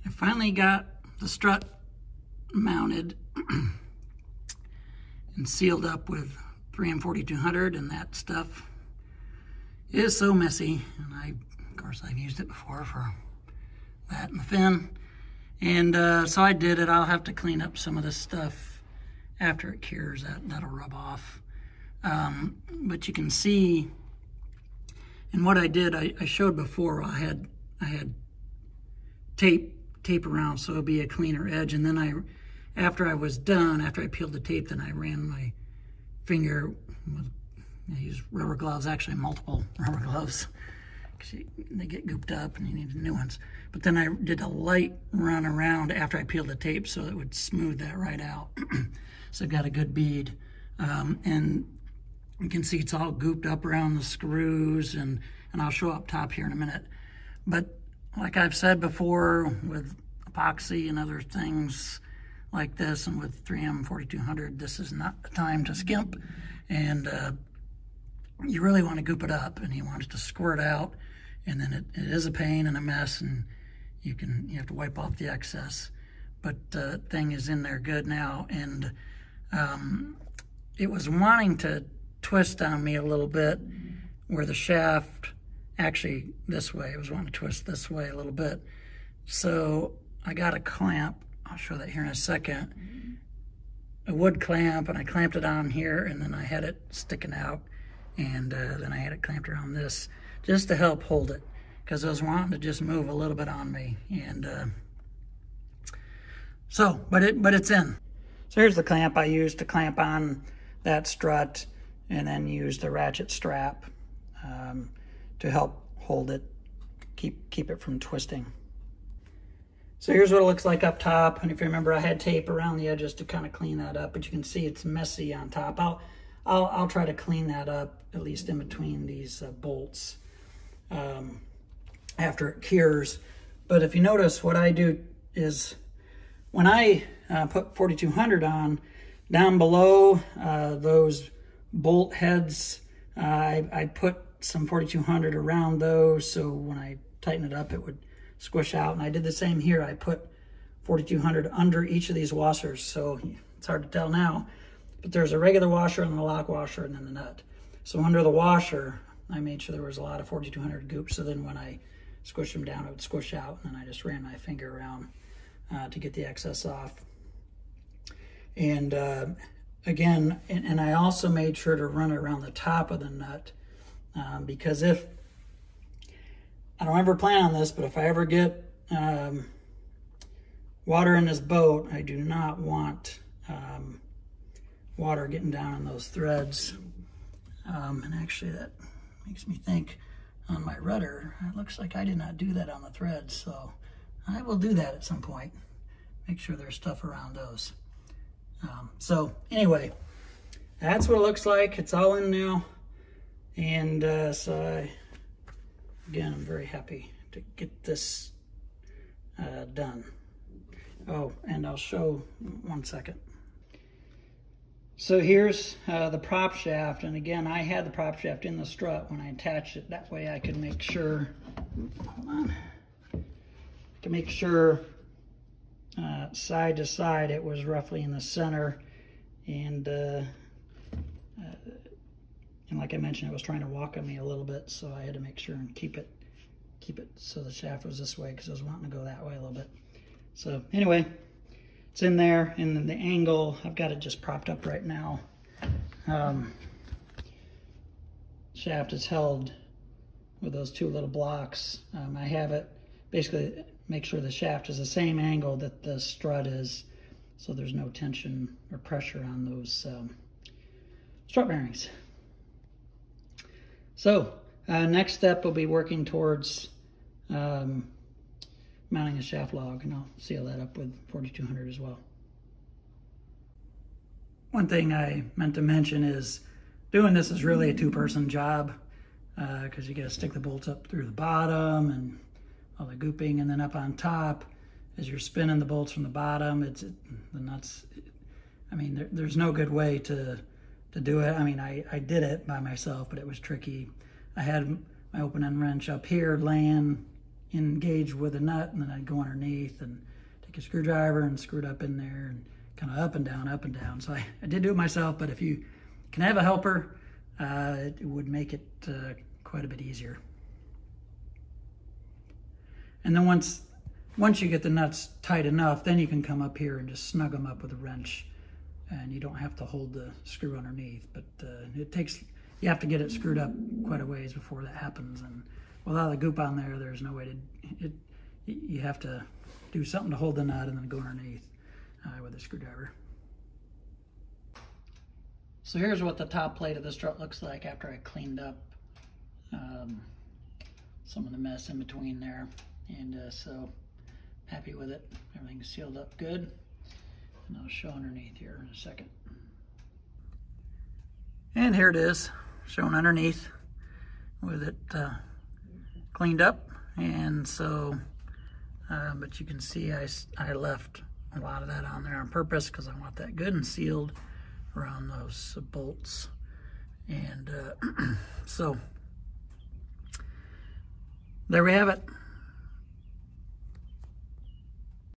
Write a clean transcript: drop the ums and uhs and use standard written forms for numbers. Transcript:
I finally got the strut mounted and sealed up with 3M4200, and that stuff is so messy. And of course, I've used it before for that and the fin. And so I did it. I'll have to clean up some of this stuff after it cures. That'll rub off. But you can see, and what I did, I showed before, I had tape around so it'd be a cleaner edge. And then after I was done, after I peeled the tape, then I ran my finger with, I used rubber gloves, actually multiple rubber gloves, because they get gooped up and you need new ones. But then I did a light run around after I peeled the tape so it would smooth that right out. So I've got a good bead. And you can see it's all gooped up around the screws, and I'll show up top here in a minute. But like I've said before, with epoxy and other things like this, and with 3M4200, this is not the time to skimp. And you really want to goop it up, and you want it to squirt out, and then it is a pain and a mess, and you have to wipe off the excess. But the thing is in there good now, and it was wanting to twist on me a little bit where the shaft, actually this way, it was wanting to twist this way a little bit. So I got a clamp, I'll show that here in a second, a wood clamp, and I clamped it on here, and then I had it sticking out, and then I had it clamped around this just to help hold it, because I was wanting to just move a little bit on me. And but it's in. So here's the clamp I used to clamp on that strut, and then use the ratchet strap to help hold it, keep it from twisting. So here's what it looks like up top, and if you remember, I had tape around the edges to kind of clean that up, but you can see it's messy on top. I'll try to clean that up, at least in between these bolts after it cures. But if you notice, what I do is when I put 4200 on, down below those bolt heads, I put some 4200 around those, so when I tighten it up, it would squish out. And I did the same here. I put 4200 under each of these washers, so it's hard to tell now, but there's a regular washer and a lock washer and then the nut. So under the washer, I made sure there was a lot of 4200 goop, so then when I squish them down, it would squish out, and then I just ran my finger around to get the excess off. And again, and I also made sure to run it around the top of the nut, because if, I don't ever plan on this, but if I ever get water in this boat, I do not want water getting down in those threads. And actually that makes me think, on my rudder, it looks like I did not do that on the threads, so I will do that at some point. Make sure there's stuff around those. So anyway, that's what it looks like. It's all in now. And again, I'm very happy to get this done. Oh, and I'll show, one second. So here's the prop shaft, and again, I had the prop shaft in the strut when I attached it. That way I could make sure, hold on, to make sure side to side it was roughly in the center. And like I mentioned, it was trying to walk on me a little bit, so I had to make sure and keep it so the shaft was this way, because I was wanting to go that way a little bit. So anyway, it's in there, and then the angle, I've got it just propped up right now. Shaft is held with those two little blocks. I have it basically make sure the shaft is the same angle that the strut is, so there's no tension or pressure on those strut bearings. So next step will be working towards mounting a shaft log, and I'll seal that up with 4200 as well. One thing I meant to mention is doing this is really a two-person job, because you got to stick the bolts up through the bottom and all the gooping, and then up on top, as you're spinning the bolts from the bottom, the nuts. I mean, there's no good way to do it. I mean, I did it by myself, but it was tricky. I had my open end wrench up here laying engage with a nut, and then I'd go underneath and take a screwdriver and screw it up in there and kind of up and down, up and down. So I did do it myself, but if you can have a helper, it would make it quite a bit easier. And then once you get the nuts tight enough, then you can come up here and just snug them up with a wrench, and you don't have to hold the screw underneath. But you have to get it screwed up quite a ways before that happens, and without the goop on there, there's no way to, you have to do something to hold the nut and then go underneath with a screwdriver. So here's what the top plate of the strut looks like after I cleaned up some of the mess in between there. And so happy with it. Everything's sealed up good. And I'll show underneath here in a second. And here it is, shown underneath with it cleaned up. And so, but you can see I left a lot of that on there on purpose because I want that good and sealed around those bolts. And so there we have it.